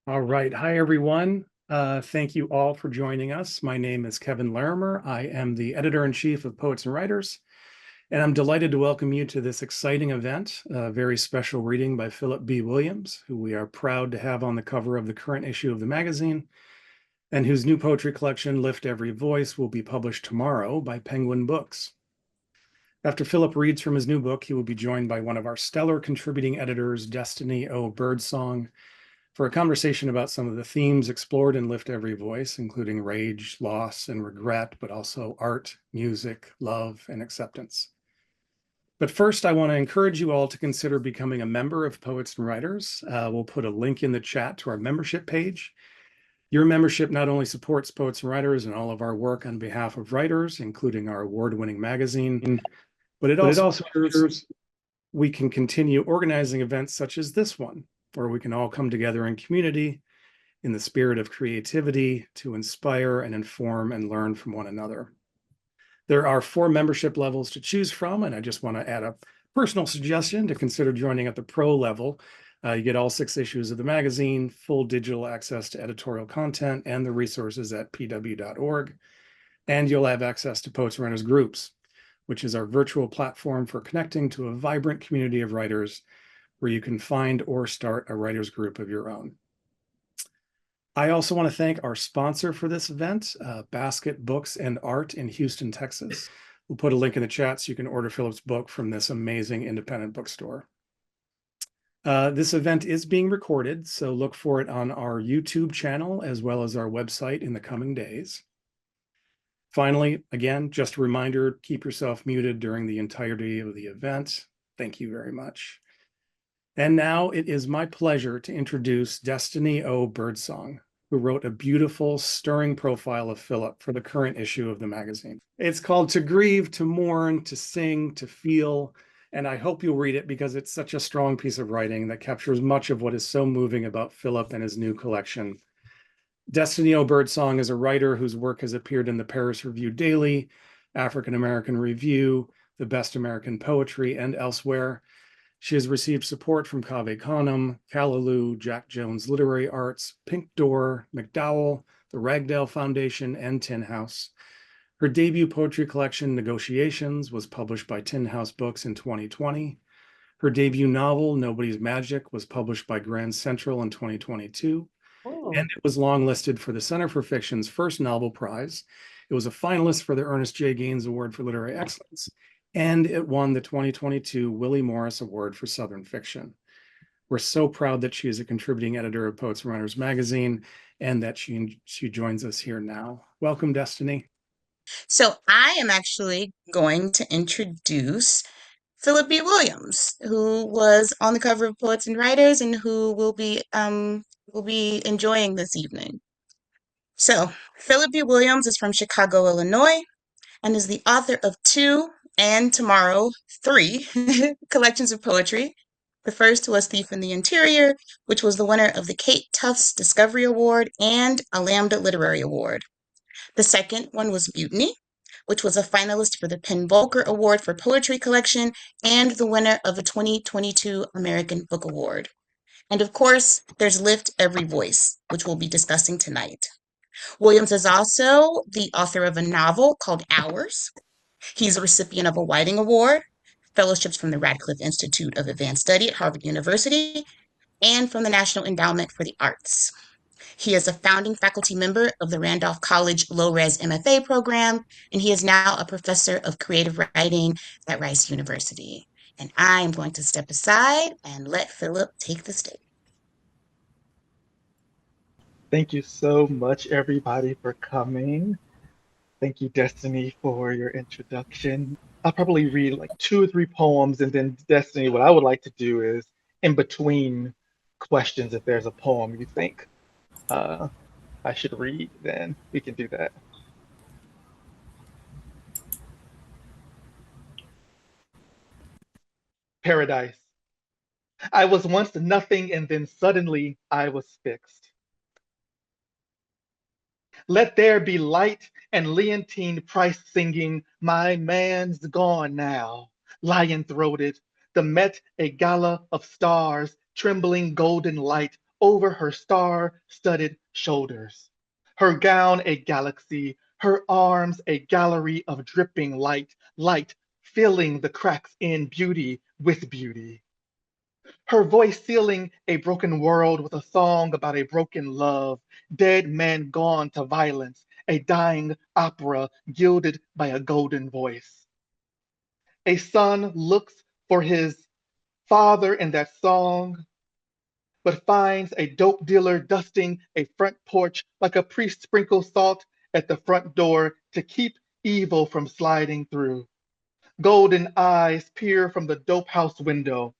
All right. Hi, everyone. Thank you all for joining us. My name is Kevin Larimer. I am the editor-in-chief of Poets and Writers, and I'm delighted to welcome you to this exciting event, a very special reading by Phillip B. Williams, who we are proud to have on the cover of the current issue of the magazine, and whose new poetry collection, Lift Every Voice, will be published tomorrow by Penguin Books. After Phillip reads from his new book, he will be joined by one of our stellar contributing editors, Destiny O. Birdsong, for a conversation about some of the themes explored in Lift Every Voice, including rage, loss, and regret, but also art, music, love, and acceptance. But first, I want to encourage you all to consider becoming a member of Poets and Writers. We'll put a link in the chat to our membership page. Your membership not only supports Poets and Writers and all of our work on behalf of writers, including our award-winning magazine, but it also ensures we can continue organizing events such as this one, where we can all come together in community in the spirit of creativity to inspire and inform and learn from one another. There are 4 membership levels to choose from, and I just want to add a personal suggestion to consider joining at the pro level. You get all 6 issues of the magazine, full digital access to editorial content and the resources at pw.org, and you'll have access to Poets and Writers Groups, which is our virtual platform for connecting to a vibrant community of writers where you can find or start a writers group of your own. I also want to thank our sponsor for this event, Basket Books and Art in Houston, Texas. We'll put a link in the chat so you can order Phillip's book from this amazing independent bookstore. This event is being recorded, so look for it on our YouTube channel as well as our website in the coming days. Finally, again, just a reminder, keep yourself muted during the entirety of the event. Thank you very much. And now it is my pleasure to introduce Destiny O. Birdsong, who wrote a beautiful, stirring profile of Phillip for the current issue of the magazine. It's called To Grieve, to Mourn, to Sing, to Feel, and I hope you'll read it because it's such a strong piece of writing that captures much of what is so moving about Phillip and his new collection. Destiny O. Birdsong is a writer whose work has appeared in the Paris Review Daily, African American Review, the Best American Poetry, and elsewhere. She has received support from Cave Canem, Callaloo, Jack Jones Literary Arts, Pink Door, McDowell, the Ragdale Foundation, and Tin House. Her debut poetry collection, Negotiations, was published by Tin House Books in 2020. Her debut novel, Nobody's Magic, was published by Grand Central in 2022. And it was longlisted for the Center for Fiction's first novel prize. It was a finalist for the Ernest J. Gaines Award for Literary Excellence, and it won the 2022 Willie Morris Award for Southern Fiction. We're so proud that she is a contributing editor of Poets and Writers magazine and that she joins us here now. Welcome, Destiny. So I am actually going to introduce Phillip B. Williams, who was on the cover of Poets and Writers and who will be enjoying this evening. So Phillip B. Williams is from Chicago, Illinois, and is the author of 2 and tomorrow 3 collections of poetry. The first was Thief in the Interior, which was the winner of the Kate Tufts Discovery Award and a Lambda Literary Award. The second one was Mutiny, which was a finalist for the Penn Volker Award for Poetry Collection and the winner of the 2022 American Book Award. And of course, there's Lift Every Voice, which we'll be discussing tonight. Williams is also the author of a novel called Hours. He's a recipient of a Whiting Award, fellowships from the Radcliffe Institute of Advanced Study at Harvard University, and from the National Endowment for the Arts. He is a founding faculty member of the Randolph College Low-Res MFA program, and he is now a professor of creative writing at Rice University. And I am going to step aside and let Phillip take the stage. Thank you so much, everybody, for coming. Thank you, Destiny, for your introduction. I'll probably read like 2 or 3 poems, and then Destiny, what I would like to do is, in between questions, if there's a poem you think I should read, then we can do that. Paradise. I was once nothing, and then suddenly I was fixed. Let there be light and Leontine Price singing, my man's gone now, lion-throated, the Met a gala of stars, trembling golden light over her star-studded shoulders. Her gown a galaxy, her arms a gallery of dripping light, light filling the cracks in beauty with beauty. Her voice sealing a broken world with a song about a broken love, dead man gone to violence, a dying opera gilded by a golden voice. A son looks for his father in that song, but finds a dope dealer dusting a front porch like a priest sprinkles salt at the front door to keep evil from sliding through. Golden eyes peer from the dope house window,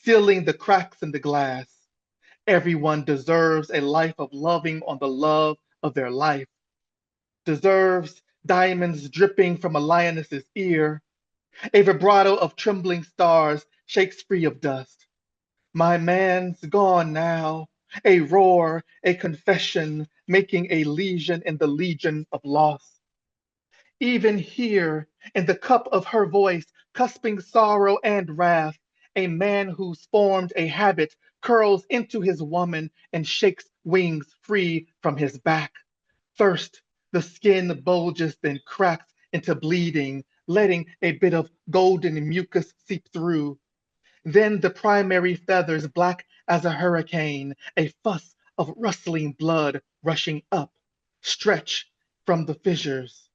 sealing the cracks in the glass. Everyone deserves a life of loving on the love of their life, deserves diamonds dripping from a lioness's ear, a vibrato of trembling stars shakes free of dust. My man's gone now, a roar, a confession, making a lesion in the legion of loss. Even here, in the cup of her voice, cusping sorrow and wrath, a man who's formed a habit curls into his woman and shakes wings free from his back. First, the skin bulges, then cracks into bleeding, letting a bit of golden mucus seep through. Then the primary feathers, black as a hurricane, a fuss of rustling blood rushing up, stretch from the fissures.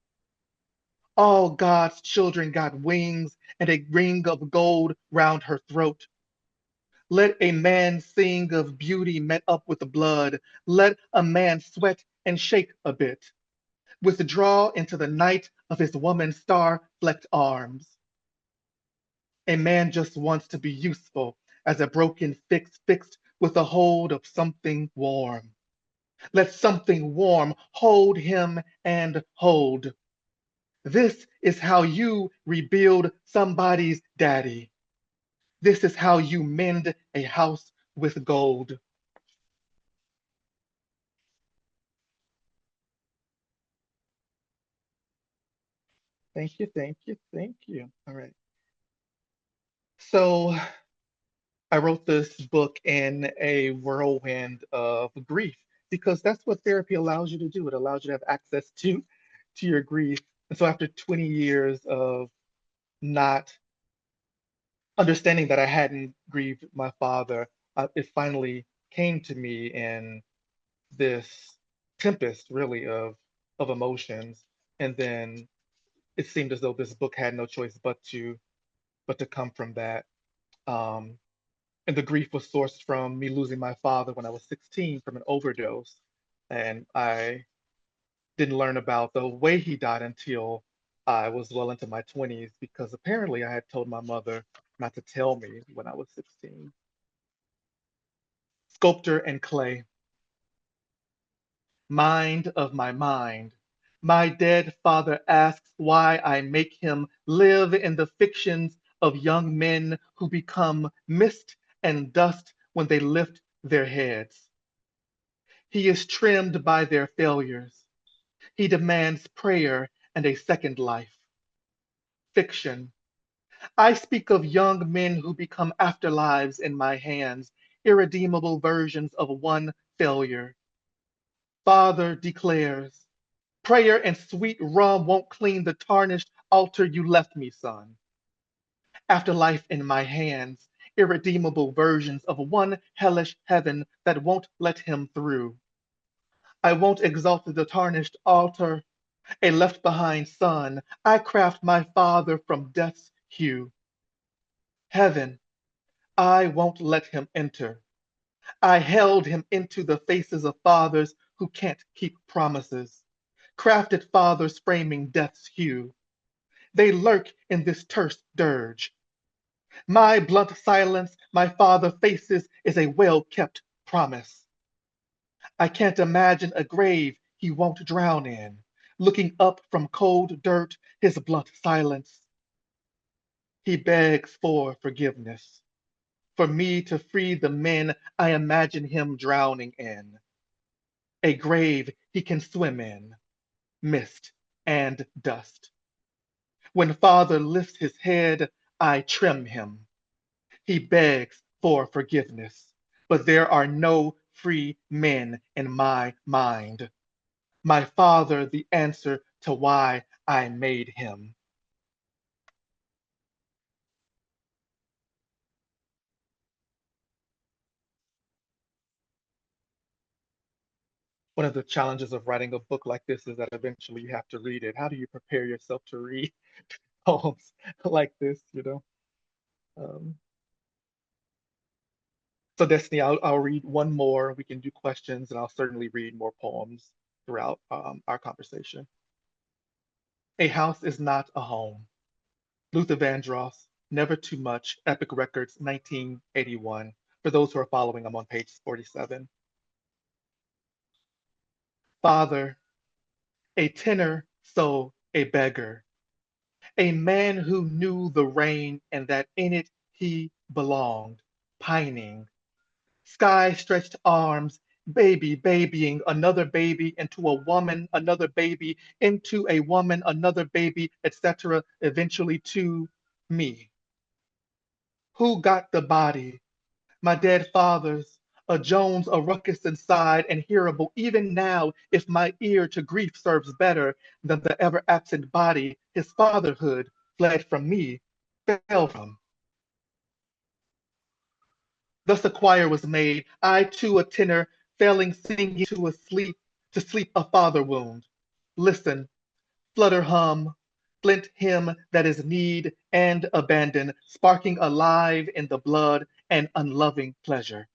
All God's children got wings and a ring of gold round her throat. Let a man sing of beauty met up with the blood. Let a man sweat and shake a bit. Withdraw into the night of his woman's star-flecked arms. A man just wants to be useful as a broken fix fixed with a hold of something warm. Let something warm hold him and hold. This is how you rebuild somebody's daddy. This is how you mend a house with gold. Thank you, thank you, thank you. All right. So I wrote this book in a whirlwind of grief because that's what therapy allows you to do. It allows you to have access to your grief. And so after 20 years of not understanding that I hadn't grieved my father, it finally came to me in this tempest, really, of emotions. And then it seemed as though this book had no choice but to come from that. Um, and the grief was sourced from me losing my father when I was 16 from an overdose. And I didn't learn about the way he died until I was well into my 20s because apparently I had told my mother not to tell me when I was 16. Sculptor and clay, mind of my mind. My dead father asks why I make him live in the fictions of young men who become mist and dust when they lift their heads. He is trimmed by their failures. He demands prayer and a second life. Fiction. I speak of young men who become afterlives in my hands, irredeemable versions of one failure. Father declares, prayer and sweet rum won't clean the tarnished altar you left me, son. Afterlife in my hands, irredeemable versions of one hellish heaven that won't let him through. I won't exalt the tarnished altar, a left behind son. I craft my father from death's hue. Heaven, I won't let him enter. I held him into the faces of fathers who can't keep promises, crafted fathers framing death's hue. They lurk in this terse dirge. My blunt silence my father faces is a well-kept promise. I can't imagine a grave he won't drown in, looking up from cold dirt, his blunt silence. He begs for forgiveness, for me to free the men I imagine him drowning in. A grave he can swim in, mist and dust. When father lifts his head, I trim him. He begs for forgiveness, but there are no free men in my mind. My father, the answer to why I made him. One of the challenges of writing a book like this is that eventually you have to read it. How do you prepare yourself to read poems like this, you know? Um, so Destiny, I'll read one more. We can do questions, and I'll certainly read more poems throughout our conversation. A house is not a home. Luther Vandross, Never Too Much, Epic Records, 1981. For those who are following, I'm on page 47. Father, a tenor, so a beggar, a man who knew the rain and that in it he belonged, pining, sky stretched arms, baby babying another baby into a woman, another baby into a woman, another baby, etc., eventually to me. Who got the body? My dead father's, a Jones, a ruckus inside, and hearable even now, if my ear to grief serves better than the ever absent body his fatherhood fled from me, fell from. Thus a choir was made, I too a tenor, failing singing to sleep a father wound. Listen, flutter hum, flint hymn that is need and abandon, sparking alive in the blood and unloving pleasure.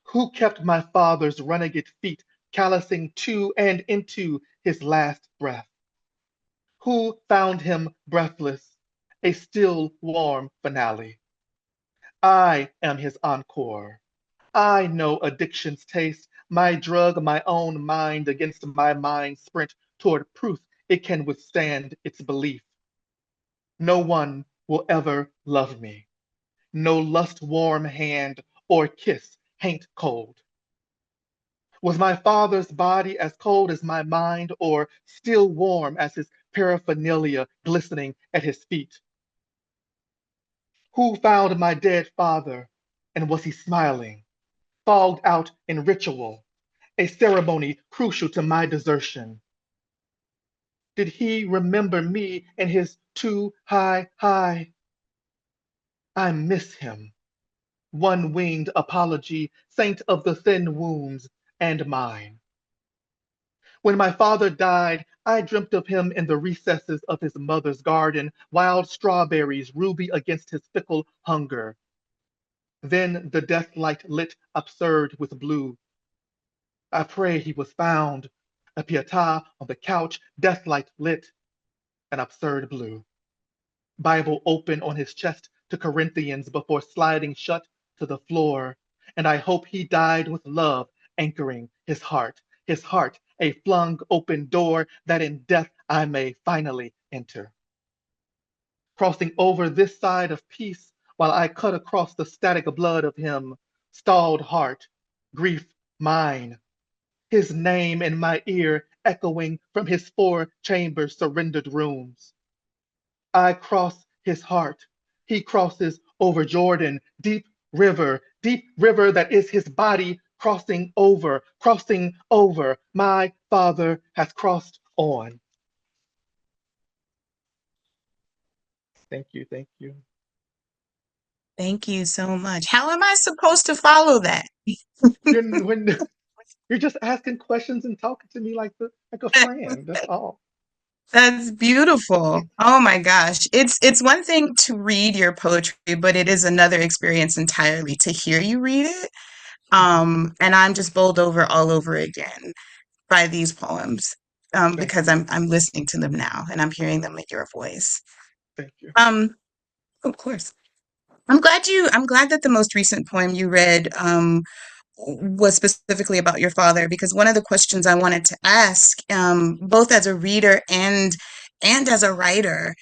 Who kept my father's renegade feet callousing to and into his last breath? Who found him breathless, a still warm finale? I am his encore. I know addiction's taste, my drug, my own mind against my mind sprint toward proof it can withstand its belief. No one will ever love me. No lust warm hand or kiss haint cold. Was my father's body as cold as my mind or still warm as his paraphernalia glistening at his feet? Who found my dead father and was he smiling, fogged out in ritual, a ceremony crucial to my desertion? Did he remember me and his too high high? I miss him. One-winged apology, saint of the thin wounds and mine. When my father died, I dreamt of him in the recesses of his mother's garden, wild strawberries ruby against his fickle hunger. Then the death light lit absurd with blue. I pray he was found, a pietà on the couch, death light lit, an absurd blue. Bible open on his chest to Corinthians before sliding shut to the floor. And I hope he died with love anchoring his heart, a flung open door that in death I may finally enter. Crossing over this side of peace while I cut across the static blood of him, stalled heart, grief mine, his name in my ear echoing from his 4 chamber surrendered rooms. I cross his heart. He crosses over Jordan, deep river that is his body crossing over, crossing over. My father has crossed on. Thank you, thank you. Thank you so much. How am I supposed to follow that? When you're just asking questions and talking to me like a friend, that's all. That's beautiful. Oh my gosh. It's one thing to read your poetry, but it is another experience entirely to hear you read it. Mhm. And I'm just bowled over all over again by these poems. Thank Because you, I'm listening to them now and I'm hearing them in your voice. thank you. Um, of course. I'm glad that the most recent poem you read was specifically about your father, because one of the questions I wanted to ask, both as a reader and as a writer,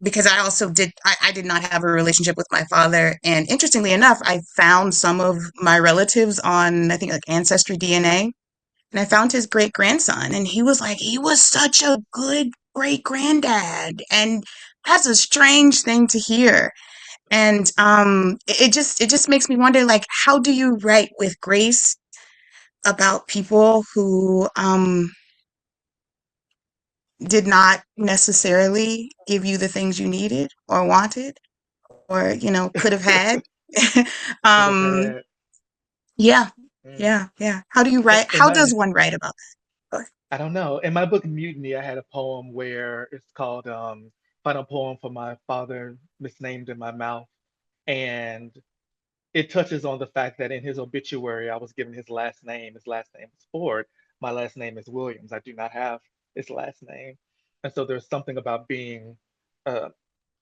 because I did not have a relationship with my father, and interestingly enough, I found some of my relatives on, I think, like Ancestry DNA, and I found his great grandson, and he was such a good great granddad, and that's a strange thing to hear. And it just makes me wonder, like, how do you write with grace about people who did not necessarily give you the things you needed or wanted or, could have had? Could have um had. yeah, Mm. yeah. How do you write? In How my, does one write about that? I don't know. In my book Mutiny, I had a poem where it's called Final Poem for My Father Misnamed in My Mouth. And it touches on the fact that in his obituary, I was given his last name. His last name is Ford. My last name is Williams. I do not have his last name. And so there's something about being uh,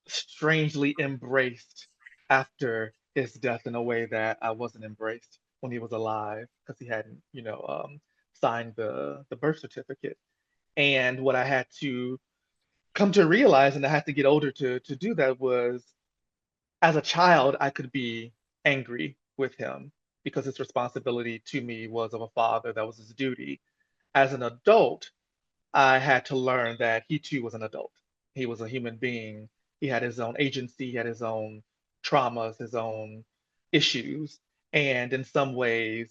strangely embraced after his death in a way that I wasn't embraced when he was alive because he hadn't, signed the birth certificate. And what I had to come to realize, and I had to get older to do that, was as a child, I could be angry with him because his responsibility to me was of a father, that was his duty. As an adult, I had to learn that he too was an adult. He was a human being. He had his own agency, he had his own traumas, his own issues. And in some ways,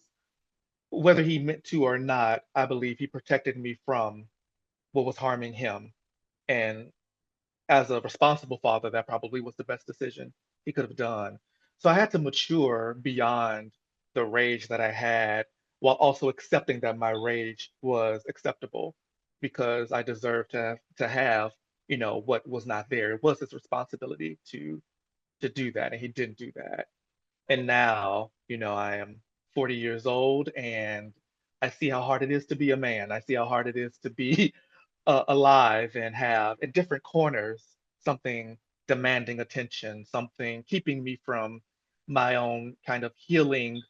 whether he meant to or not, I believe he protected me from what was harming him. And as a responsible father, that probably was the best decision he could have done. So I had to mature beyond the rage that I had while also accepting that my rage was acceptable because I deserved to have, what was not there. It was his responsibility to do that, and he didn't do that. And now, I am 40 years old and I see how hard it is to be a man. I see how hard it is to be alive and have in different corners something demanding attention, something keeping me from my own kind of healing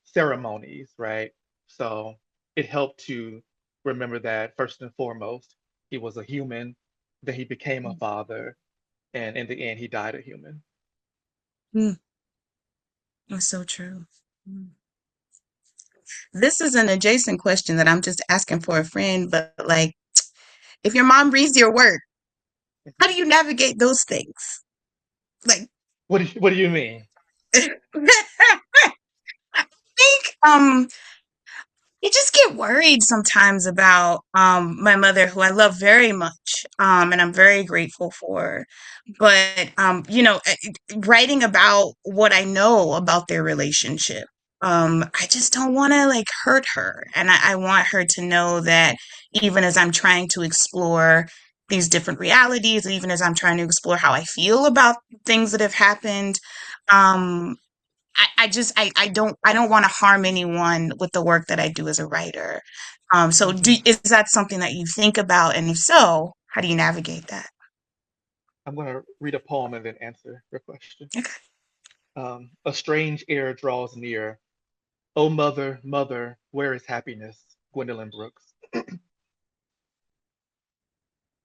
ceremonies, right? So it helped to remember that first and foremost, he was a human, then he became a father, and in the end, he died a human. Mm, that's so true. Mm. This is an adjacent question that I'm just asking for a friend, but like, if your mom reads your work, how do you navigate those things? Like, What do you mean? I think you just get worried sometimes about my mother, who I love very much, and I'm very grateful for. But writing about what I know about their relationship, I just don't want to like hurt her, and I want her to know that even as I'm trying to explore these different realities, even as I'm trying to explore how I feel about things that have happened, um, I don't want to harm anyone with the work that I do as a writer. So Mhm. is that something that you think about? And if so, how do you navigate that? I'm going to read a poem and then answer your question. Okay. A strange air draws near. Oh, mother, mother, where is happiness? Gwendolyn Brooks.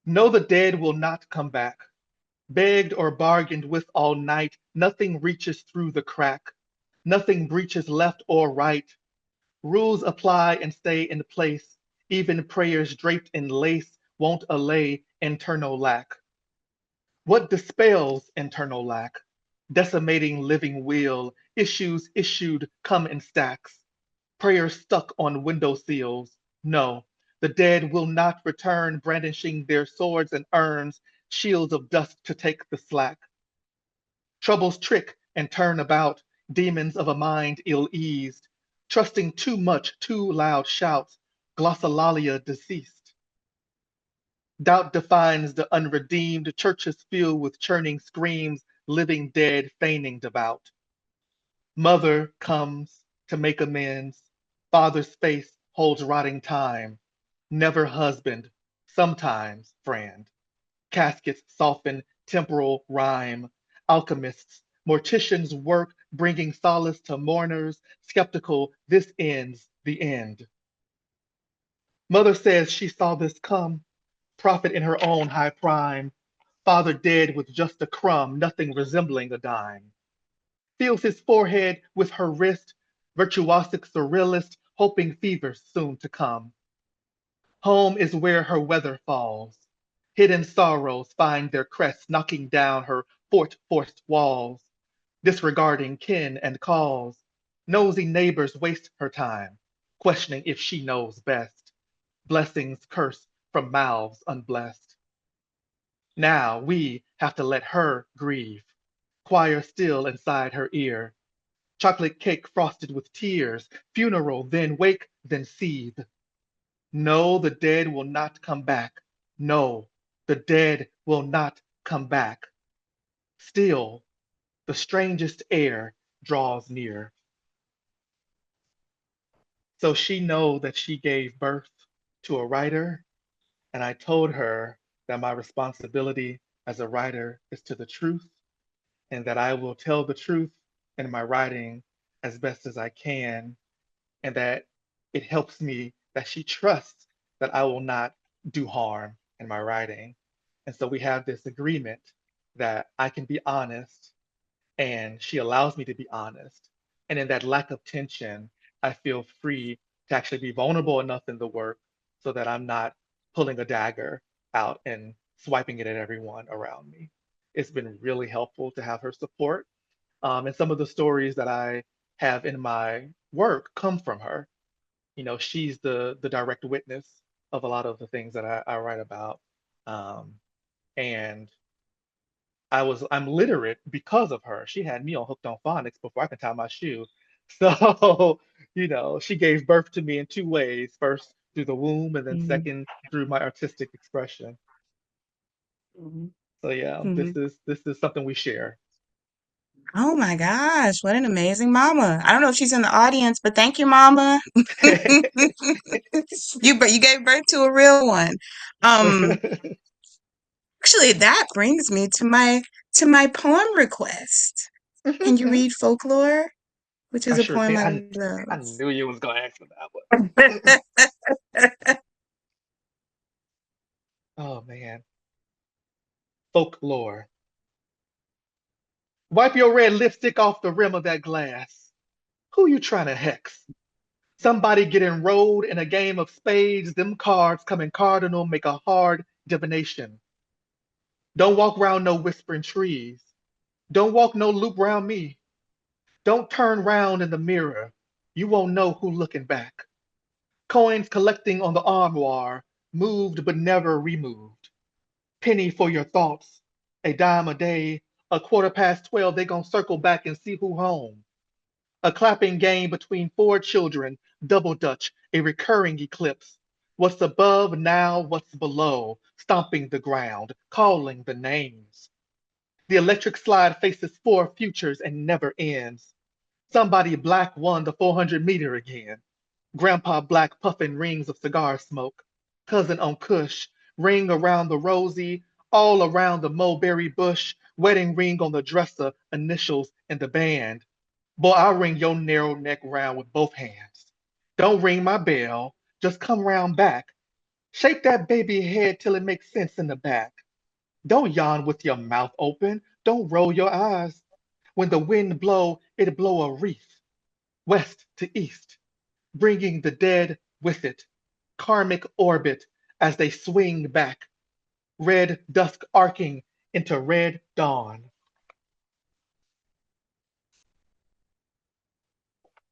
No, the dead will not come back. Begged or bargained with all night, nothing reaches through the crack. Nothing breaches left or right. Rules apply and stay in place. Even prayers draped in lace won't allay internal lack. What dispels internal lack? Decimating living will, issues issued come in stacks. Prayers stuck on window sills. No, the dead will not return, brandishing their swords and urns, shields of dust to take the slack. Troubles trick and turn about, demons of a mind ill-eased, trusting too much, too loud shouts, glossolalia deceased. Doubt defines the unredeemed, churches filled with churning screams, living dead feigning devout. Mother comes to make amends. Father's face holds rotting time. Never husband, sometimes friend. Caskets soften temporal rhyme. Alchemists, morticians work, bringing solace to mourners, skeptical, this ends the end. Mother says she saw this come, prophet in her own high prime. Father dead with just a crumb, nothing resembling a dime. Feels his forehead with her wrist, virtuosic surrealist, hoping fever soon to come. Home is where her weather falls. Hidden sorrows find their crest, knocking down her fort-forced walls, disregarding kin and calls. Nosy neighbors waste her time, questioning if she knows best. Blessings curse from mouths unblessed. Now we have to let her grieve. Choir still inside her ear. Chocolate cake frosted with tears. Funeral, then wake, then seethe. No, the dead will not come back. No, the dead will not come back. Still, the strangest air draws near. So she know that she gave birth to a writer, and I told her that my responsibility as a writer is to the truth, and that I will tell the truth in my writing as best as I can, and that it helps me that she trusts that I will not do harm in my writing. And so we have this agreement that I can be honest and she allows me to be honest. And in that lack of tension, I feel free to actually be vulnerable enough in the work so that I'm not pulling a dagger out and swiping it at everyone around me. It's been really helpful to have her support. And some of the stories that I have in my work come from her. You know, she's the direct witness of a lot of the things that I write about. Um, and I'm literate because of her. She had me on hooked on phonics before I could tie my shoe. So, you know, she gave birth to me in two ways. First through the womb, and then Mhm. second through my artistic expression. Mhm. So yeah, Mhm. this is something we share. Oh my gosh, what an amazing mama. I don't know if she's in the audience, but thank you, mama. You gave birth to a real one. Um, Actually, that brings me to my poem request. Can you read Folklore, which I is a sure poem can. I I love? knew you was gonna ask for that one. Oh man, folklore. Wipe your red lipstick off the rim of that glass. Who you trying to hex? Somebody get enrolled in a game of spades. Them cards coming cardinal make a hard divination. Don't walk round no whispering trees. Don't walk no loop round me. Don't turn round in the mirror. You won't know who looking back. Coins collecting on the armoire, moved but never removed. Penny for your thoughts, a dime a day, a quarter past 12, they gon' circle back and see who home. A clapping game between four children, double dutch, a recurring eclipse. What's above now, what's below, stomping the ground, calling the names. The electric slide faces four futures and never ends. Somebody black won the 400-meter again. Grandpa Black puffing rings of cigar smoke. Cousin on Kush, ring around the rosy, all around the mulberry bush, wedding ring on the dresser, initials in the band. Boy, I'll ring your narrow neck round with both hands. Don't ring my bell, just come round back. Shake that baby head till it makes sense in the back. Don't yawn with your mouth open. Don't roll your eyes. When the wind blow, it blow a wreath, west to east, bringing the dead with it. Karmic orbit as they swing back, red dusk arcing into red dawn.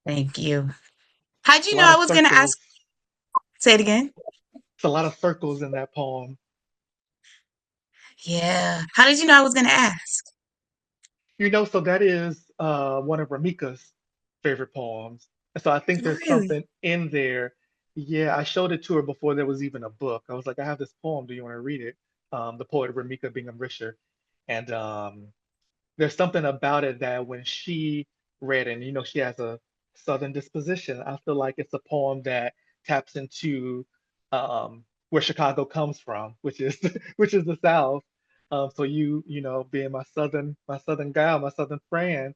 Thank you. How'd A you know lot I of was gonna ask? circles. Say it again. It's a lot of circles in that poem. Yeah. How did you know I was gonna ask? You know, so that is one of Ramika's favorite poems. And so I think there's Really? something in there. Yeah, I showed it to her before there was even a book. I was like, I have this poem. Do you want to read it? The poet Ramika Bingham Risher. And there's something about it that when she read, and you know, she has a southern disposition, I feel like it's a poem that taps into where Chicago comes from, which is which is the South. So you know, being my southern gal, my southern friend,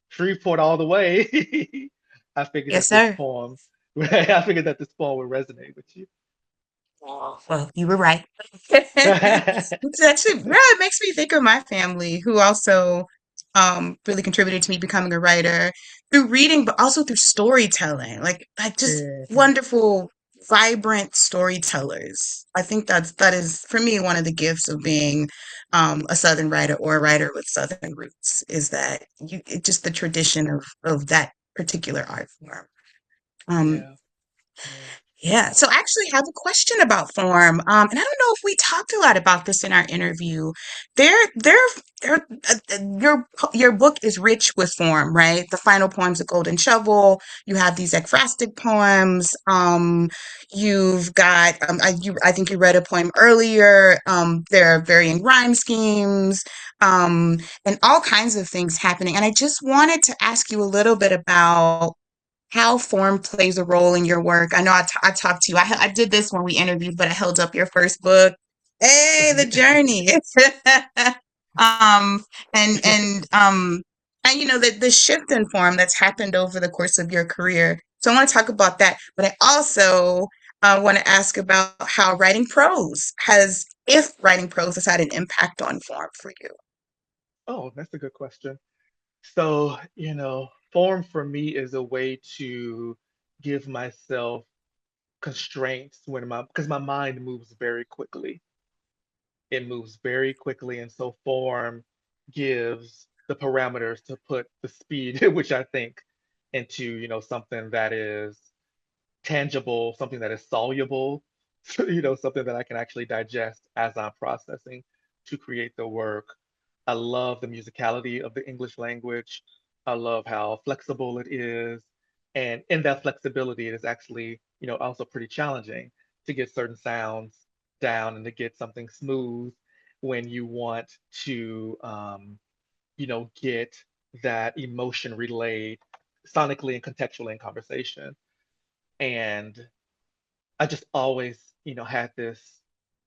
Shreveport all the way. I figured Yes, that this sir. poem, I figured that this poem would resonate with you. Oh, well, you were right. It's actually, yeah, it makes me think of my family who also really contributed to me becoming a writer through reading, but also through storytelling. Like just Mhm. wonderful. vibrant storytellers. I think that is for me one of the gifts of being a Southern writer or a writer with Southern roots is that just the tradition of that particular art form. Um, Yeah, yeah. yeah, so I actually have a question about form. And I don't know if we talked a lot about this in our interview. There, your book is rich with form, right? The final poems, The Golden Shovel. You have these ekphrastic poems. You've got, I think you read a poem earlier. There are varying rhyme schemes, and all kinds of things happening. And I just wanted to ask you a little bit about how form plays a role in your work. I know I talked to you. I did this when we interviewed, but I held up your first book. Hey, the journey. um, and and um, and you know the shift in form that's happened over the course of your career. So I want to talk about that, but I also want to ask about how if writing prose has had an impact on form for you. Oh, that's a good question. So, form for me is a way to give myself constraints because my mind moves very quickly. It moves very quickly, and so form gives the parameters to put the speed at which I think into, something that is tangible, something that is soluble, something that I can actually digest as I'm processing to create the work. I love the musicality of the English language. I love how flexible it is. And in that flexibility, it is actually, also pretty challenging to get certain sounds down and to get something smooth when you want to, get that emotion relayed sonically and contextually in conversation. And I just always, had this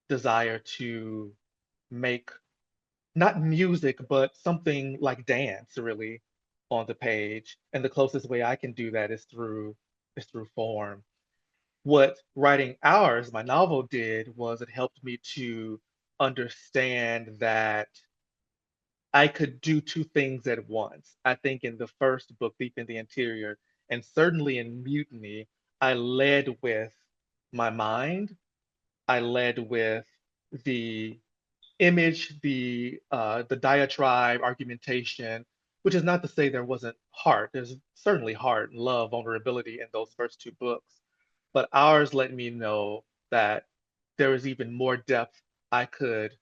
desire to make not music, but something like dance really on the page. And the closest way I can do that is through form. What writing ours, my novel did was it helped me to understand that I could do two things at once. I think in the first book, Deep in the Interior, and certainly in Mutiny, I led with my mind. I led with the image, the diatribe, argumentation, which is not to say there wasn't heart. There's certainly heart and love, vulnerability in those first two books. But ours let me know that there was even more depth I could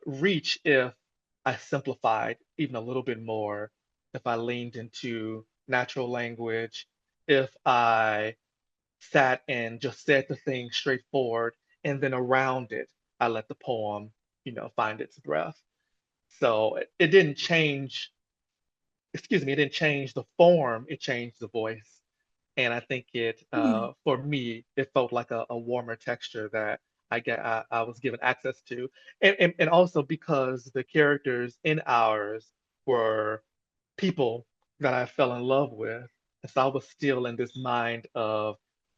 reach if I simplified even a little bit more, if I leaned into natural language, if I sat and just said the thing straightforward, and then around it, I let the poem, find its breath. So it didn't change, excuse me, it didn't change the form, it changed the voice. And I think for me, it felt like a warmer texture that I was given access to. And also because the characters in ours were people that I fell in love with. And so I was still in this mind of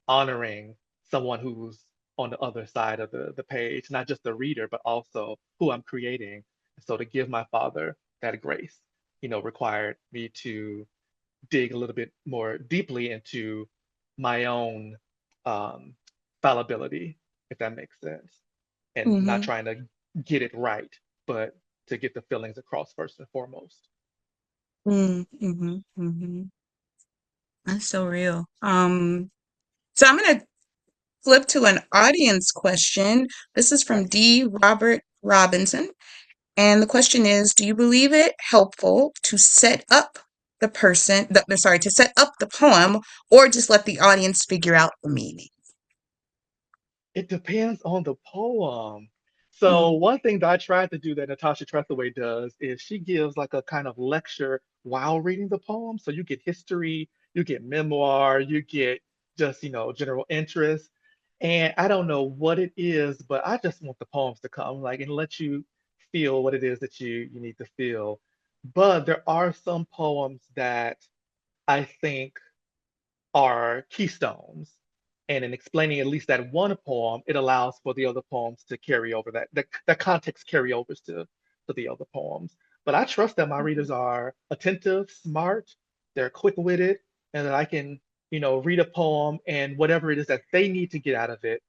honoring someone who's on the other side of the page, not just the reader, but also who I'm creating. So to give my father that grace, required me to dig a little bit more deeply into my own um, fallibility, if that makes sense, and not Mm-hmm. trying to get it right, but to get the feelings across first and foremost. Mm-hmm. Mm-hmm. That's so real. So I'm gonna flip to an audience question. This is from Right. D. Robert Robinson. And the question is, do you believe it helpful to set up to set up the poem or just let the audience figure out the meaning? It depends on the poem. So Mm, one thing that I tried to do that Natasha Trethewey does is she gives like a kind of lecture while reading the poem. So you get history, you get memoir, you get just, general interest. And I don't know what it is, but I just want the poems to come like and let you feel what it is that you need to feel. But there are some poems that I think are keystones. And in explaining at least that one poem, it allows for the other poems to carry over that context carryovers to the other poems. But I trust that my readers are attentive, smart, they're quick-witted, and that I can read a poem, and whatever it is that they need to get out of it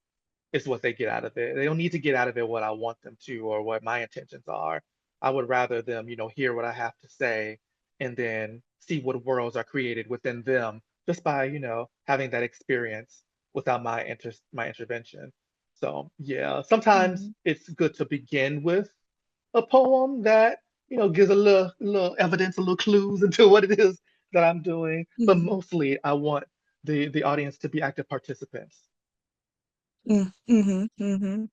is what they get out of it. They don't need to get out of it what I want them to or what my intentions are. I would rather them, hear what I have to say and then see what worlds are created within them just by, having that experience without my intervention. So yeah, sometimes Mhm, it's good to begin with a poem that, gives a little evidence, a little clues into what it is that I'm doing. But mhm, mostly I want the audience to be active participants. mhm.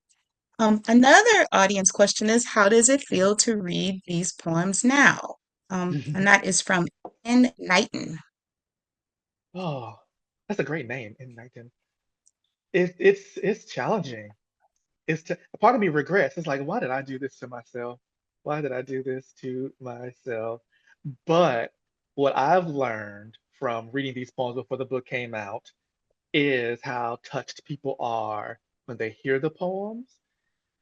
Another audience question is, how does it feel to read these poems now? And that is from N. Knighton. Oh, that's a great name in 19. It's challenging. A part of me regrets. It's like, why did I do this to myself? Why did I do this to myself? But what I've learned from reading these poems before the book came out is how touched people are when they hear the poems.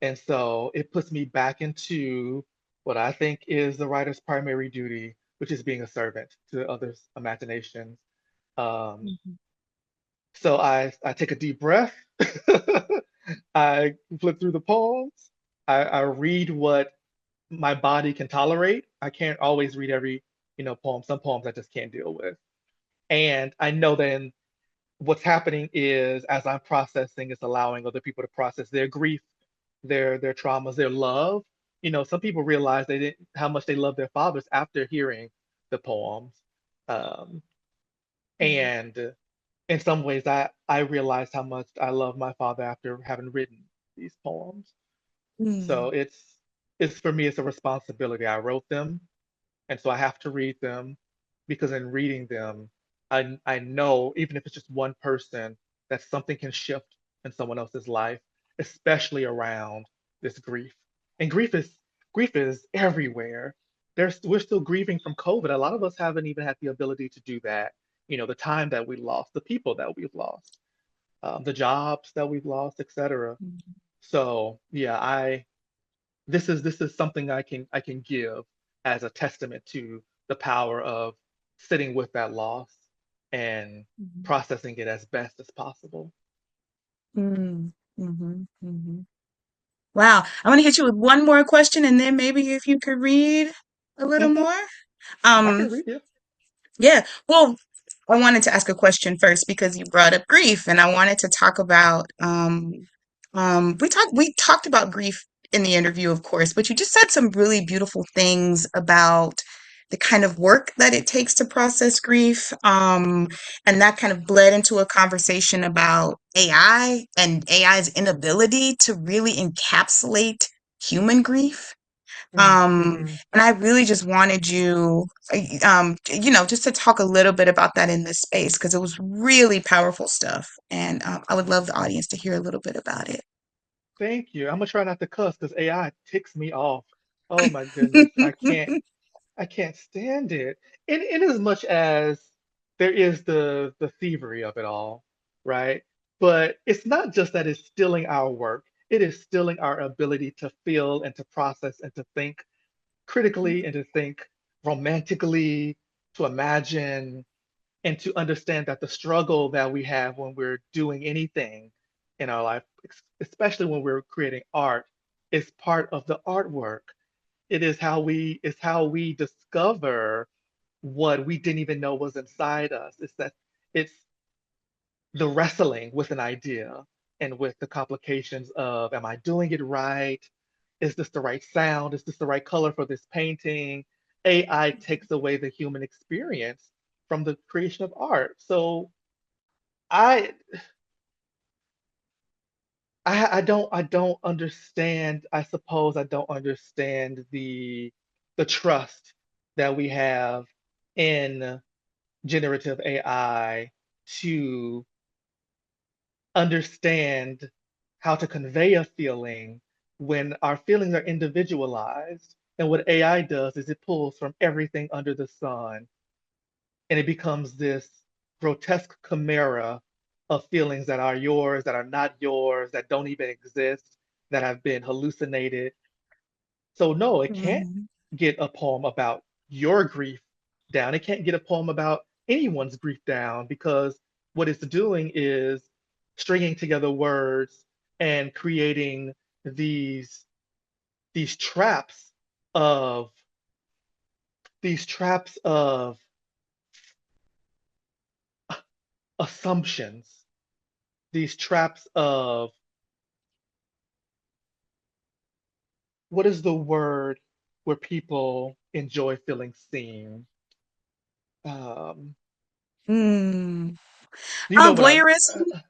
And so it puts me back into what I think is the writer's primary duty, which is being a servant to others' imaginations. Um, Mhm, so I take a deep breath. I flip through the poems. I read what my body can tolerate. I can't always read every, poem. Some poems I just can't deal with. And I know then what's happening is as I'm processing, it's allowing other people to process their grief, their traumas, their love. Some people realize they didn't how much they love their fathers after hearing the poems. Um, mhm, and in some ways I realized how much I love my father after having written these poems. So mhm, it's for me, it's a responsibility. I wrote them, and so I have to read them because in reading them, I know even if it's just one person, that something can shift in someone else's life, especially around this grief. And grief is everywhere. We're still grieving from COVID. A lot of us haven't even had the ability to do that. The time that we lost, the people that we've lost, the jobs that we've lost, etc. mhm, So yeah, this is something I can give as a testament to the power of sitting with that loss and mhm, processing it as best as possible. mhm, mhm. Wow. I'm going to hit you with one more question, and then maybe if you could read a little Hmm. more. I Um, can read you. yeah. Well, I wanted to ask a question first because you brought up grief, and I wanted to talk about we talked about grief in the interview, of course, but you just said some really beautiful things about the kind of work that it takes to process grief. And that kind of bled into a conversation about AI and AI's inability to really encapsulate human grief. Mm-hmm. And I really just wanted you, just to talk a little bit about that in this space because it was really powerful stuff. And I would love the audience to hear a little bit about it. Thank you. I'm gonna try not to cuss because AI ticks me off. Oh my goodness. I can't stand it. In as much as there is the thievery of it all, right? But it's not just that it's stealing our work, it is stealing our ability to feel and to process and to think critically and to think romantically, to imagine and to understand that the struggle that we have when we're doing anything in our life, especially when we're creating art, is part of the artwork. It's how we discover what we didn't even know was inside us. It's the wrestling with an idea and with the complications of, am I doing it right? Is this the right sound? Is this the right color for this painting? AI takes away the human experience from the creation of art. So I I don't understand. I suppose I don't understand the trust that we have in generative AI to understand how to convey a feeling when our feelings are individualized. And what AI does is it pulls from everything under the sun and it becomes this grotesque chimera of feelings that are yours, that are not yours, that don't even exist, that have been hallucinated. So, no, it can't Mhm, get a poem about your grief down. It can't get a poem about anyone's grief down because what it's doing is stringing together words and creating these these traps of these traps of assumptions, these traps of what is the word where people enjoy feeling seen? Um, Mm. you know what I'm Voyeurism.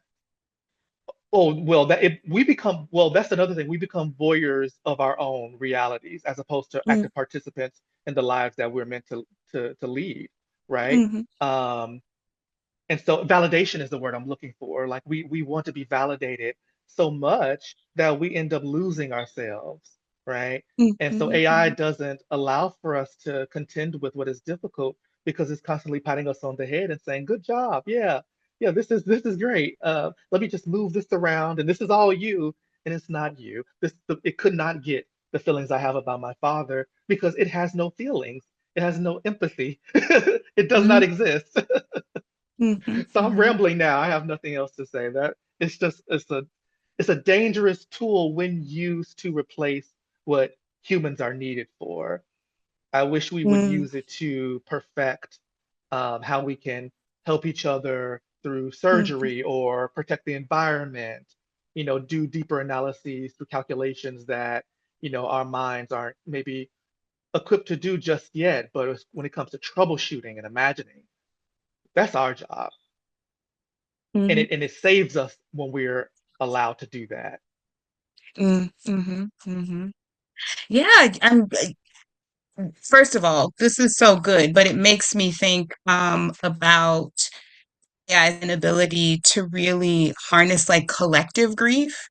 Oh, well, that if we become, well, that's another thing. We become voyeurs of our own realities as opposed to Mm, active participants in the lives that we're meant to lead, right? mhm, Um, and so validation is the word I'm looking for. Like we want to be validated so much that we end up losing ourselves, right? mhm, And so AI mhm, doesn't allow for us to contend with what is difficult because it's constantly patting us on the head and saying, "Good job, yeah, yeah, this is great. Let me just move this around, and this is all you, and it's not you. It could not get the feelings I have about my father because it has no feelings. It has no empathy. It does not mhm, exist." mhm, So I'm mhm, rambling now. I have nothing else to say. That it's a dangerous tool when used to replace what humans are needed for. I wish we would mm, use it to perfect how we can help each other through mhm, surgery or protect the environment, do deeper analyses through calculations that, our minds aren't maybe equipped to do just yet. But when it comes to troubleshooting and imagining, that's our job. And mhm, it saves us when we're allowed to do that. mm, mhm, mhm. Yeah, first of all, this is so good, but it makes me think about AI's inability to really harness like collective grief.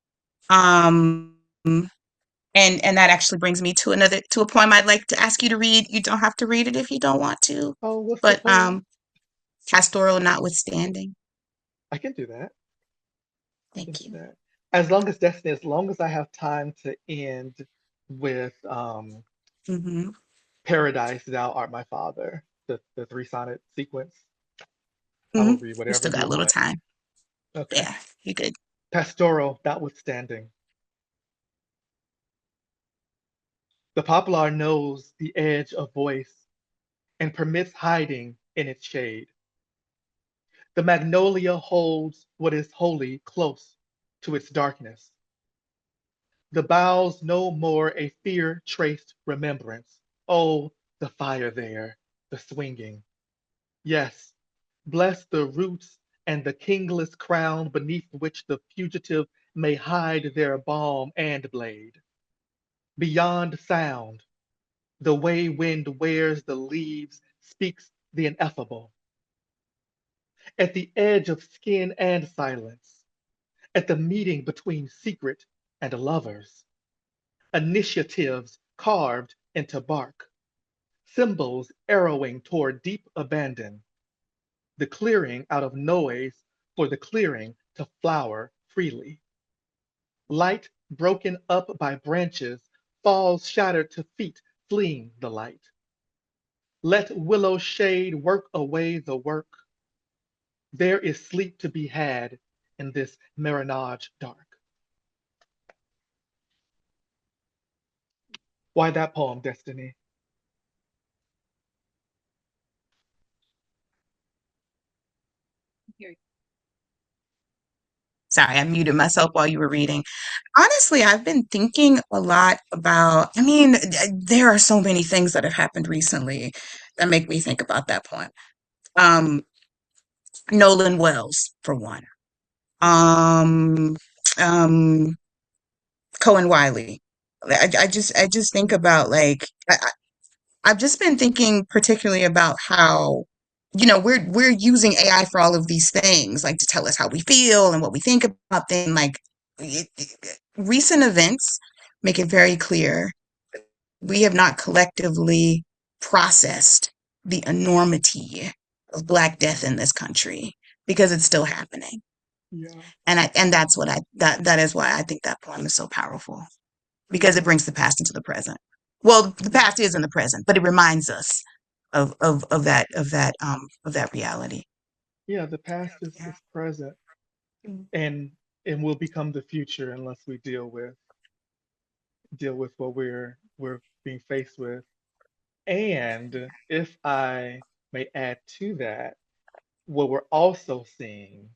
Um, and that actually brings me to a poem I'd like to ask you to read. You don't have to read it if you don't want to, Oh, what's the but poem? pastoral notwithstanding. I can do that. I can Thank do you. that. As long as Destiny, as long as I have time to end with Hmm. Paradise, Thou Art My Father, the three sonnet sequence, I Hmm. will read We whatever still got you a little want. time. Okay. Yeah, you good. Pastoral notwithstanding. The poplar knows the edge of voice and permits hiding in its shade. The magnolia holds what is holy close to its darkness. The boughs no more a fear-traced remembrance. Oh, the fire there, the swinging. Yes, bless the roots and the kingless crown beneath which the fugitive may hide their balm and blade. Beyond sound, the way wind wears the leaves speaks the ineffable. At the edge of skin and silence, at the meeting between secret and lovers, initiatives carved into bark, symbols arrowing toward deep abandon, the clearing out of noise for the clearing to flower freely. Light broken up by branches falls shattered to feet fleeing the light. Let willow shade work away the work. There is sleep to be had in this marinage dark. Why that poem, Destiny? Sorry, I muted myself while you were reading. Honestly, I've been thinking a lot about, I mean, there are so many things that have happened recently that make me think about that point. Um, Nolan Wells, for one. Um, um, Cohen Wiley. I just think about like, I've just been thinking particularly about how, we're using AI for all of these things, like to tell us how we feel and what we think about things. Like recent events make it very clear we have not collectively processed the enormity of Black death in this country because it's still happening. Yeah, And that's that is why I think that poem is so powerful because it yeah, brings the past into the present. Well, the yeah, past is in the present, but it reminds us of that reality. yeah, the past Yeah. is present Mm. and will become the future unless we deal with what we're being faced with. And if I may add to that, what we're also seeing,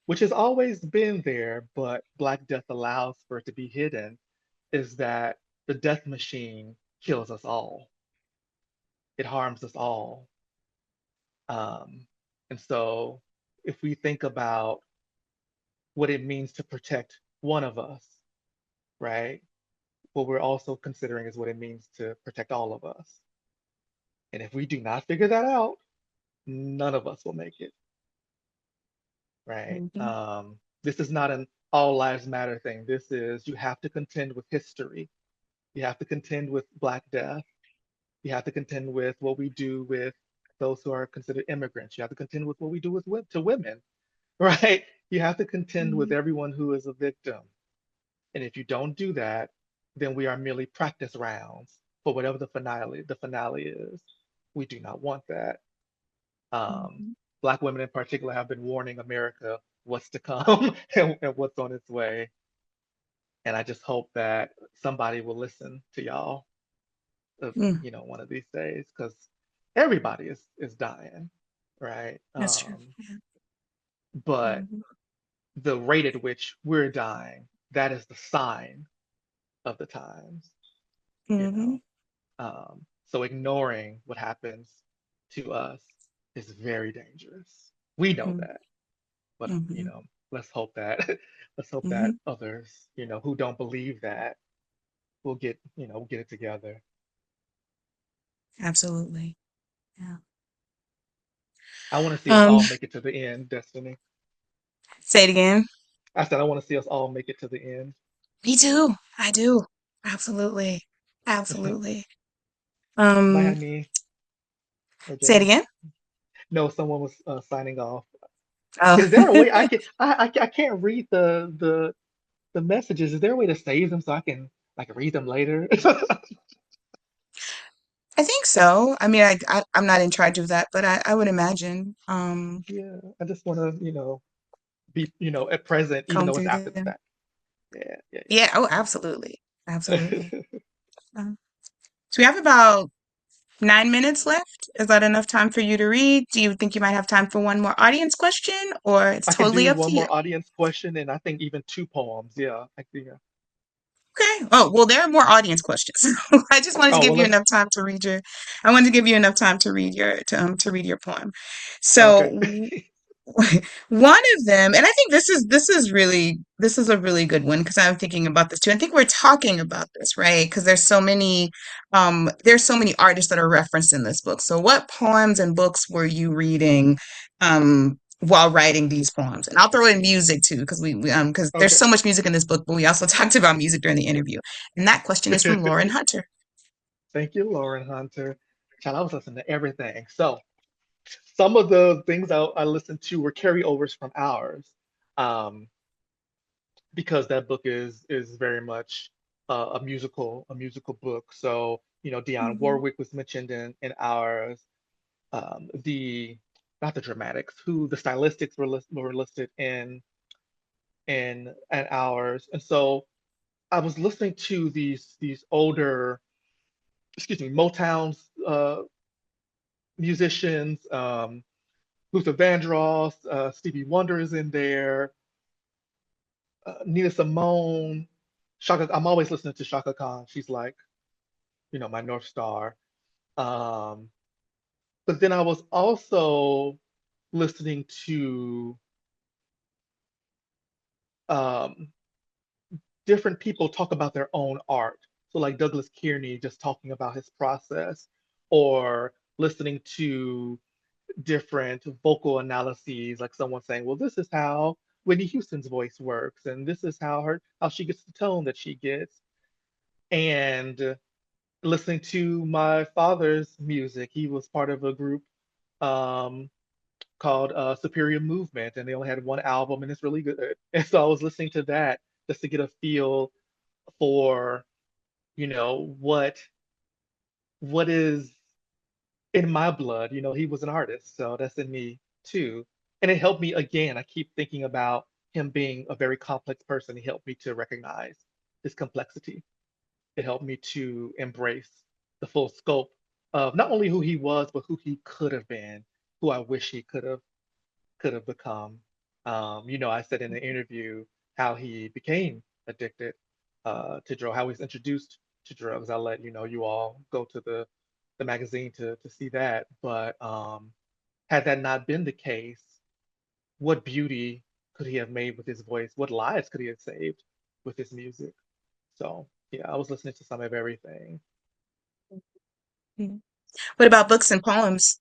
which has always been there, but Black Death allows for it to be hidden, is that the death machine kills us all. It harms us all. Um, and so if we think about what it means to protect one of us, right? What we're also considering is what it means to protect all of us. And if we do not figure that out, none of us will make it, right? Mhm. This is not an all lives matter thing. This is you have to contend with history. You have to contend with Black death. You have to contend with what we do with those who are considered immigrants. You have to contend with what we do with to women, right? You have to contend with Mhm. everyone who is a victim. And if you don't do that, then we are merely practice rounds for whatever the finale is. We do not want that. Um, Mhm. Black women in particular have been warning America what's to come and what's on its way. And I just hope that somebody will listen to y'all, Mm. one of these days, because everybody is dying, right? That's true. Yeah. But Mhm. the rate at which we're dying, that is the sign of the times, you Mhm. know. So ignoring what happens to us is very dangerous. We know Mhm. that, but Mhm. let's hope that let's hope that Mhm. others, who don't believe that will get it together. Absolutely. Yeah. I want to see us Um, all make it to the end, Destiny. say it again. I said I want to see us all make it to the end. Me too. I do. Absolutely. Absolutely. Bye, Um, honey or say it Jenny. again. No, someone was signing off. Oh, Is there a way I can I can't read the messages? Is there a way to save them so I can like read them later? I think so. I mean, I'm not in charge of that, but I would imagine, Yeah, I just want to, be, at present, even comb though it's through after the them. fact. Yeah, yeah, Yeah. Oh, absolutely. Absolutely. yeah. Um, so we have about 9 minutes left. Is that enough time for you to read? Do you think you might have time for one more audience question, or it's I can totally do up to one you? more audience question, and I think even two poems. Yeah, yeah. Okay. Oh, well, there are more audience questions. I just wanted to Oh give well, you let's. enough time to read your, I wanted to give you enough time to read to read your poem. Okay. So one of them, and I think this is a really good one because I'm thinking about this too. I think we're talking about this, right? Because there's so many artists that are referenced in this book. So what poems and books were you reading while writing these poems? And I'll throw in music too, because because there's Okay. so much music in this book, but we also talked about music during the interview. And that question is from Lauren Hunter. Thank you, Lauren Hunter. Child, I was listening to everything. So some of the things I listened to were carryovers from ours, um, because that book is very much a musical book. So Dionne Mhm. Warwick was mentioned in ours. The Not the dramatics, who the stylistics were listed in ours. And so I was listening to these older, excuse me, Motown's musicians, Luther Vandross, Stevie Wonder is in there, Nina Simone, Shaka. I'm always listening to Shaka Khan. She's like, my North Star. Um, but then I was also listening to um, different people talk about their own art. So like Douglas Kearney just talking about his process, or listening to different vocal analyses, like someone saying, well, this is how Whitney Houston's voice works, and this is how she gets the tone that she gets. And listening to my father's music, he was part of a group um, called Superior Movement, and they only had one album, and it's really good. And so I was listening to that just to get a feel for, what is in my blood. He was an artist, so that's in me too. And it helped me again. I keep thinking about him being a very complex person. He helped me to recognize his complexity. It helped me to embrace the full scope of not only who he was, but who he could have been, who I wish he could have become. I said in the interview how he became addicted to drugs, how he's introduced to drugs. I'll let you all go to the magazine to see that. But had that not been the case, what beauty could he have made with his voice? What lives could he have saved with his music? So yeah, I was listening to some of everything. Mhm. What about books and poems?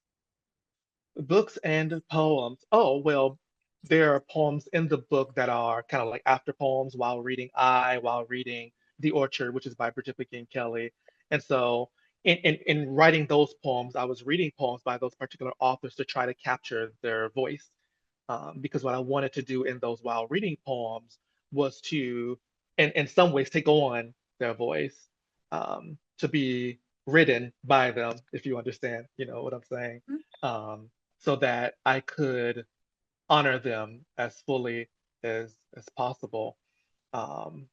Books and poems. Oh, well, there are poems in the book that are kind of like after poems while reading The Orchard, which is by Bridget McGinn Kelly. And so in writing those poems, I was reading poems by those particular authors to try to capture their voice. Because what I wanted to do in those while reading poems was to, in some ways, take on their voice, to be written by them, if you understand, what I'm saying, um, so that I could honor them as fully as possible. Um,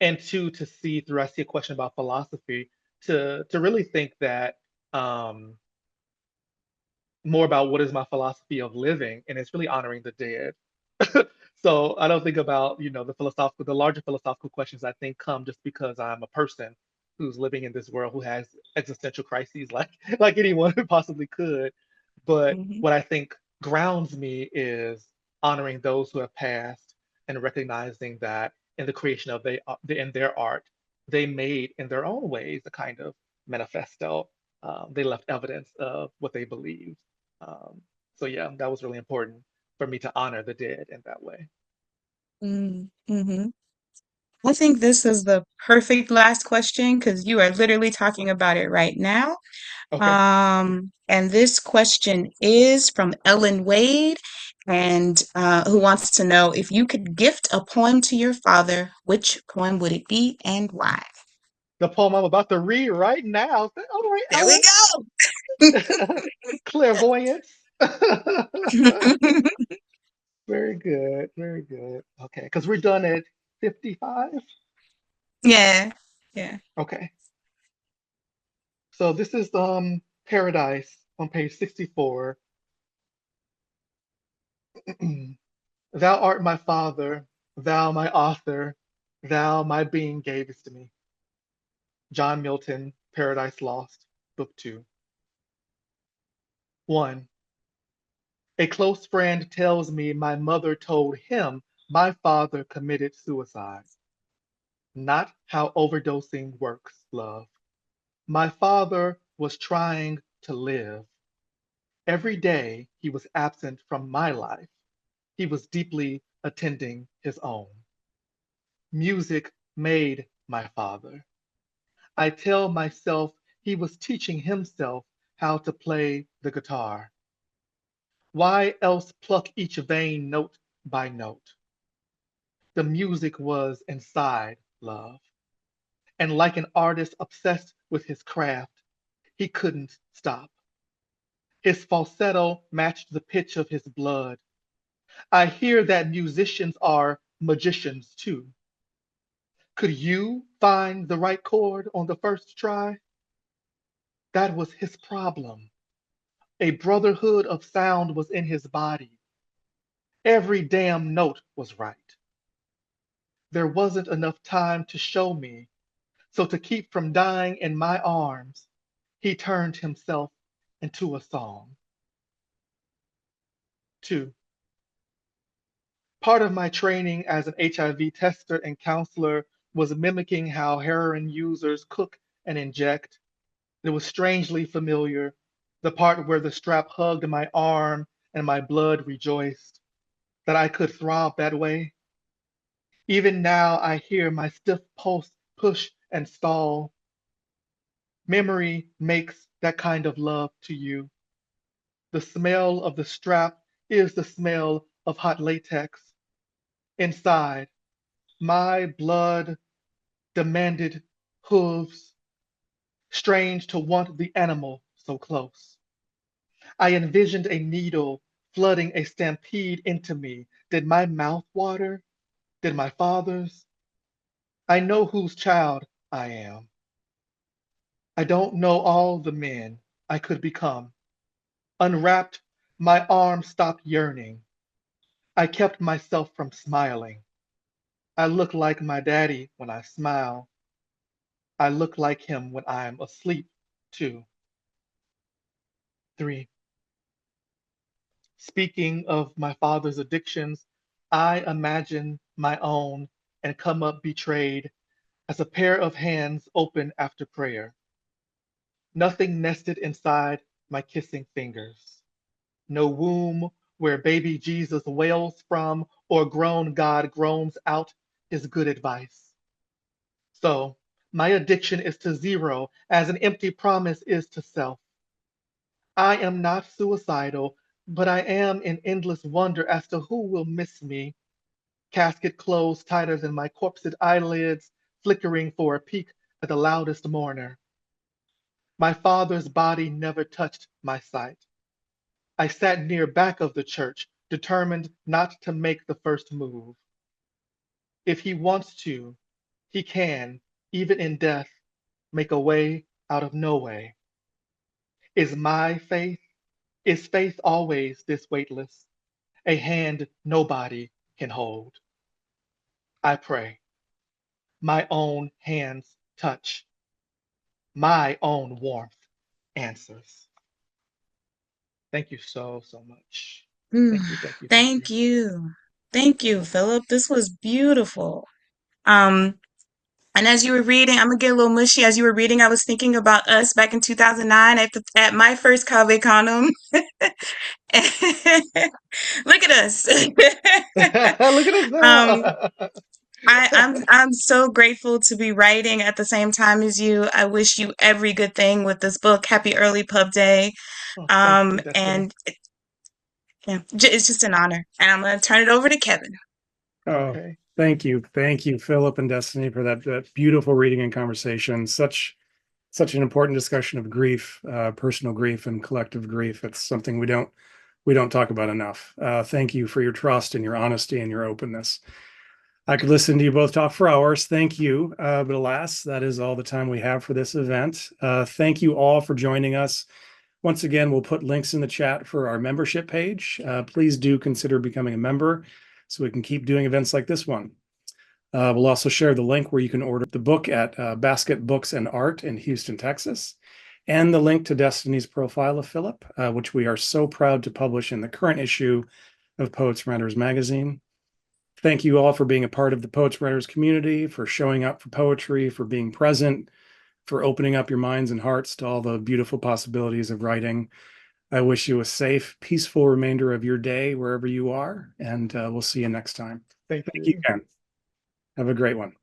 and two, to see through, I see a question about philosophy, to really think that um, more about what is my philosophy of living, and it's really honoring the dead. So I don't think about, the larger philosophical questions I think come just because I'm a person who's living in this world who has existential crises like like anyone who possibly could. But Mhm. what I think grounds me is honoring those who have passed and recognizing that in the creation of in their art, they made in their own ways a kind of manifesto. They left evidence of what they believed. Um, so yeah, that was really important for me to honor the dead in that way. Mm-hmm. I think this is the perfect last question because you are literally talking about it right now. Okay. And this question is from Ellen Wade, and who wants to know if you could gift a poem to your father, which poem would it be and why? The poem I'm about to read right now. All right, There we Ellen. Clairvoyance. Very good. Very good. Okay, because we're done at 55. Yeah, yeah. Okay. So this is Paradise on page 64. Thou art my father, thou my author, thou my being gavest to me. John Milton, Paradise Lost, Book 2. 1. A close friend tells me my mother told him my father committed suicide. Not how overdosing works, love. My father was trying to live. Every day he was absent from my life. He was deeply attending his own. Music made my father. I tell myself he was teaching himself how to play the guitar. Why else pluck each vein note by note? The music was inside love. And like an artist obsessed with his craft, he couldn't stop. His falsetto matched the pitch of his blood. I hear that musicians are magicians too. Could you find the right chord on the first try? That was his problem. A brotherhood of sound was in his body. Every damn note was right. There wasn't enough time to show me, so to keep from dying in my arms, he turned himself into a song. 2. Part of my training as an HIV tester and counselor was mimicking how heroin users cook and inject. It was strangely familiar, the part where the strap hugged my arm and my blood rejoiced, that I could throb that way. Even now, I hear my stiff pulse push and stall. Memory makes that kind of love to you. The smell of the strap is the smell of hot latex. Inside, my blood demanded hooves, strange to want the animal so close. I envisioned a needle flooding a stampede into me. Did my mouth water? Did my father's? I know whose child I am. I don't know all the men I could become. Unwrapped, my arms stopped yearning. I kept myself from smiling. I look like my daddy when I smile. I look like him when I'm asleep, too. 3. Speaking of my father's addictions, I imagine my own and come up betrayed as a pair of hands open after prayer. Nothing nested inside my kissing fingers. No womb where baby Jesus wails from or grown God groans out his good advice. So, my addiction is to zero as an empty promise is to self. I am not suicidal, but I am in endless wonder as to who will miss me. Casket closed tighter than my corpsed eyelids, flickering for a peek at the loudest mourner. My father's body never touched my sight. I sat near back of the church, determined not to make the first move. If he wants to, he can, even in death, make a way out of no way. Is my faith, is faith always this weightless, a hand nobody can hold? I pray. My own hands touch. My own warmth answers. Thank you so much. Mm, Thank you, thank you, thank you. thank you. Thank you, Philip. This was beautiful. Um, and as you were reading, I'm gonna get a little mushy. As you were reading, I was thinking about us back in 2009 at my first Cave Condom. Look at us. Look at us Um, now. I'm so grateful to be writing at the same time as you. I wish you every good thing with this book. Happy early pub day. Oh, thank you, Destiny. And yeah, it's just an honor. And I'm gonna turn it over to Kevin. Oh, Okay. thank you. Thank you, Philip and Destiny, for that beautiful reading and conversation. Such an important discussion of grief, personal grief and collective grief. It's something we don't talk about enough. Thank you for your trust and your honesty and your openness. I could listen to you both talk for hours. Thank you. But alas, that is all the time we have for this event. Thank you all for joining us. Once again, we'll put links in the chat for our membership page. Please do consider becoming a member so we can keep doing events like this one. We'll also share the link where you can order the book at Basket Books and Art in Houston, Texas, and the link to Destiny's profile of Philip, which we are so proud to publish in the current issue of Poets and Writers magazine. Thank you all for being a part of the Poets and Writers community, for showing up for poetry, for being present, for opening up your minds and hearts to all the beautiful possibilities of writing. I wish you a safe, peaceful remainder of your day wherever you are, and we'll see you next time. Thank Thank you you. again. Have a great one.